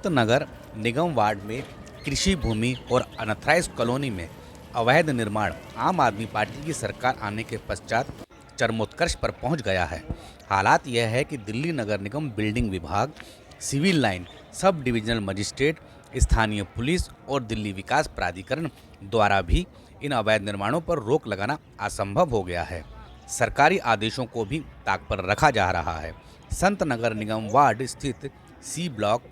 संत नगर निगम ward में कृषि भूमि और अनथराइज कॉलोनी में अवैध निर्माण आम आदमी पार्टी की सरकार आने के पश्चात चरमोत्कर्ष पर पहुंच गया है। हालात यह है कि दिल्ली नगर निगम बिल्डिंग विभाग, civil line, sub divisional magistrate, स्थानीय पुलिस और दिल्ली विकास प्राधिकरण द्वारा भी इन अवैध निर्माणों पर रोक लगाना असंभव हो गया है। सरकारी आदेशों को भी ताक पर रखा जा रहा है। संत नगर निगम वार्ड स्थित C block,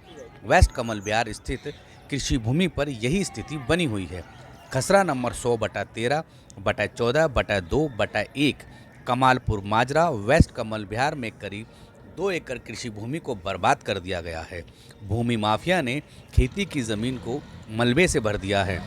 waste Kamal Vihar स्थित कृषि भूमि पर यही स्थिति बनी हुई है। खसरा नंबर 100/13/14/2/1 कमालपुर माजरा वेस्ट कमल विहार में करीब 2 एकड़ कृषि भूमि को बर्बाद कर दिया गया है। भूमि माफिया ने खेती की जमीन को मलबे से भर दिया है,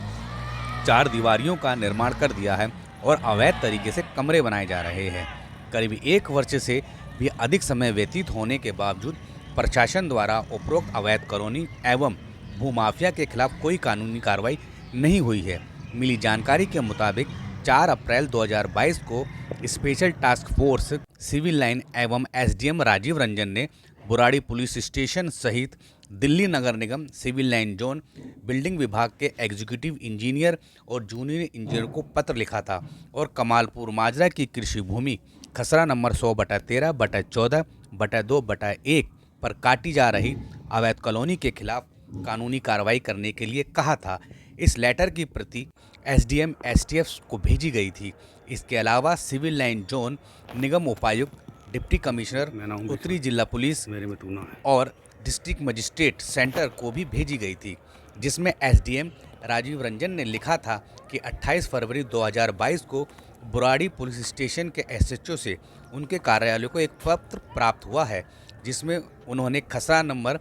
4 दीवारियों का निर्माण कर दिया है और अवैध तरीके से कमरे बनाए जा रहे हैं। करीब 1 वर्ष से भी अधिक समय व्यतीत होने के बावजूद प्रशासन द्वारा उपरोक्त अवैध कॉलोनी एवं भूमाफिया के खिलाफ कोई कानूनी कार्रवाई नहीं हुई है। मिली जानकारी के मुताबिक 4 अप्रैल 2022 को special task force, civil line एवं एसडीएम राजीव रंजन ने बुराड़ी पुलिस स्टेशन सहित दिल्ली नगर निगम सिविल लाइन जोन बिल्डिंग विभाग के एग्जीक्यूटिव इंजीनियर और जूनियर इंजीनियर को पत्र लिखा था और कमालपुर माजरा की कृषि भूमि खसरा नंबर 100/13/14/2/1 पर काटी जा रही अवैध कॉलोनी के खिलाफ कानूनी कार्रवाई करने के लिए कहा था। इस लेटर की प्रति एसडीएम एसटीएफ को भेजी गई थी। इसके अलावा सिविल लाइन जोन निगम उपायुक्त, डिप्टी कमिश्नर, उत्तरी जिला पुलिस और डिस्ट्रिक्ट मजिस्ट्रेट सेंटर को भी भेजी गई थी, जिसमें एसडीएम राजीव रंजन ने लिखा था कि 28 फरवरी 2022 को बुराड़ी पुलिस स्टेशन के एसएचओ से उनके कार्यालय को एक पत्र प्राप्त हुआ है, जिसमें उन्होंने खसरा नंबर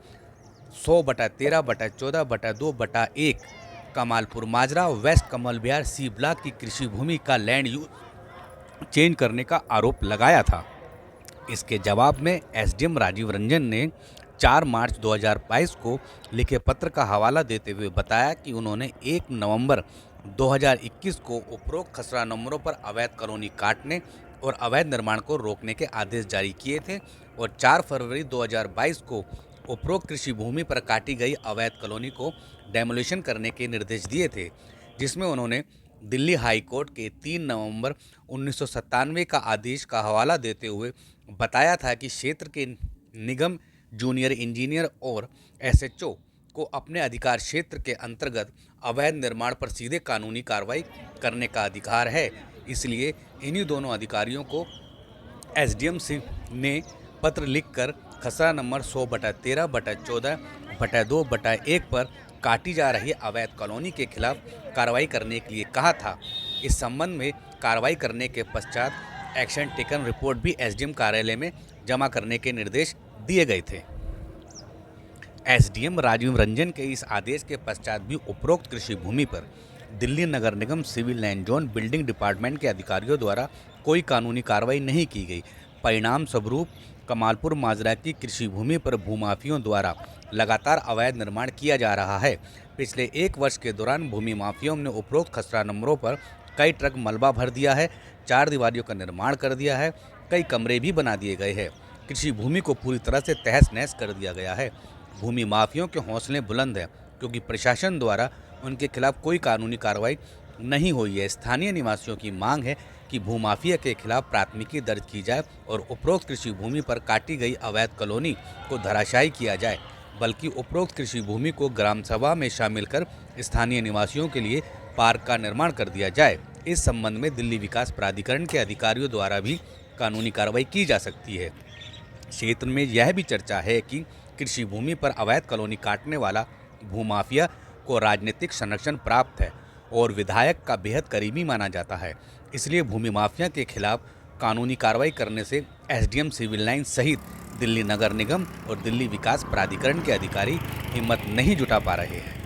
100/13/14/2/1 कमालपुर माजरा waste Kamal Vihar C block की कृषि भूमि का लैंड यूज चेंज करने का आरोप लगाया था। इसके जवाब में एसडीएम राजीव रंजन ने 4 मार्च 2022 को लिखे पत्र का हवाला देते हुए बताया कि उन्होंने 1 नवंबर 2021 को उपरोक्त खसरा नंबरों पर अवैध कॉलोनी काटने और अवैध निर्माण को रोकने के आदेश जारी किए थे और 4 फरवरी 2022 को उपरोक्त कृषि भूमि पर काटी गई अवैध कॉलोनी को डेमोलिशन करने के निर्देश दिए थे, जिसमें उन्होंने दिल्ली हाई कोर्ट के 3 नवंबर 1997 का आदेश का हवाला देते हुए बताया था कि क्षेत्र के निगम जूनियर इंजीनियर और एसएचओ को अपने अधिकार क्षेत्र के अंतर्गत अवैध निर्माण पर सीधे कानूनी कार्रवाई करने का अधिकार है। इसलिए इन्हीं दोनों अधिकारियों को एसडीएम ने पत्र लिखकर खसरा नंबर 100/13/14/2/1 पर काटी जा रही अवैध कॉलोनी के खिलाफ कार्रवाई करने के लिए कहा था। इस संबंध में कार्रवाई करने के पश्चात एक्शन टेकन रिपोर्ट भी एसडीएम कार्यालय में जमा करने के निर्देश दिए गए थे। एसडीएम राजीव रंजन के इस आदेश के पश्चात भी उपरोक्त कृषि भूमि पर दिल्ली नगर निगम civil line zone building department के अधिकारियों द्वारा कोई कानूनी कार्रवाई नहीं की गई। परिणाम स्वरूप कमालपुर माजरा की कृषि भूमि पर भूमाफियों द्वारा लगातार अवैध निर्माण किया जा रहा है। पिछले 1 वर्ष के दौरान भूमि माफियों ने उपरोक्त खसरा नंबरों पर कई ट्रक मलबा भर दिया है, 4 दीवारियों का निर्माण कर दिया है, कई कमरे भी बना दिए गए हैं। कृषि भूमि को पूरी तरह से तहस नहस कर दिया गया है। भूमि माफियों के हौसले बुलंद हैं क्योंकि प्रशासन द्वारा उनके खिलाफ कोई कानूनी कार्रवाई नहीं हुई है। स्थानीय निवासियों की मांग है कि भूमाफिया के खिलाफ प्राथमिकी दर्ज की जाए और उपरोक्त कृषि भूमि पर काटी गई अवैध कॉलोनी को धराशायी किया जाए, बल्कि उपरोक्त कृषि भूमि को ग्राम सभा में शामिल कर स्थानीय निवासियों के लिए पार्क का निर्माण कर दिया जाए। इस संबंध में दिल्ली विकास प्राधिकरण के अधिकारियों द्वारा भी कानूनी कार्रवाई की जा सकती है। क्षेत्र में यह भी चर्चा है कि कृषि भूमि पर अवैध कॉलोनी काटने वाला भूमाफिया को राजनीतिक संरक्षण प्राप्त है और विधायक का बेहद करीबी माना जाता है। इसलिए भूमि माफिया के खिलाफ कानूनी कार्रवाई करने से एसडीएम सिविल लाइन सहित दिल्ली नगर निगम और दिल्ली विकास प्राधिकरण के अधिकारी हिम्मत नहीं जुटा पा रहे हैं।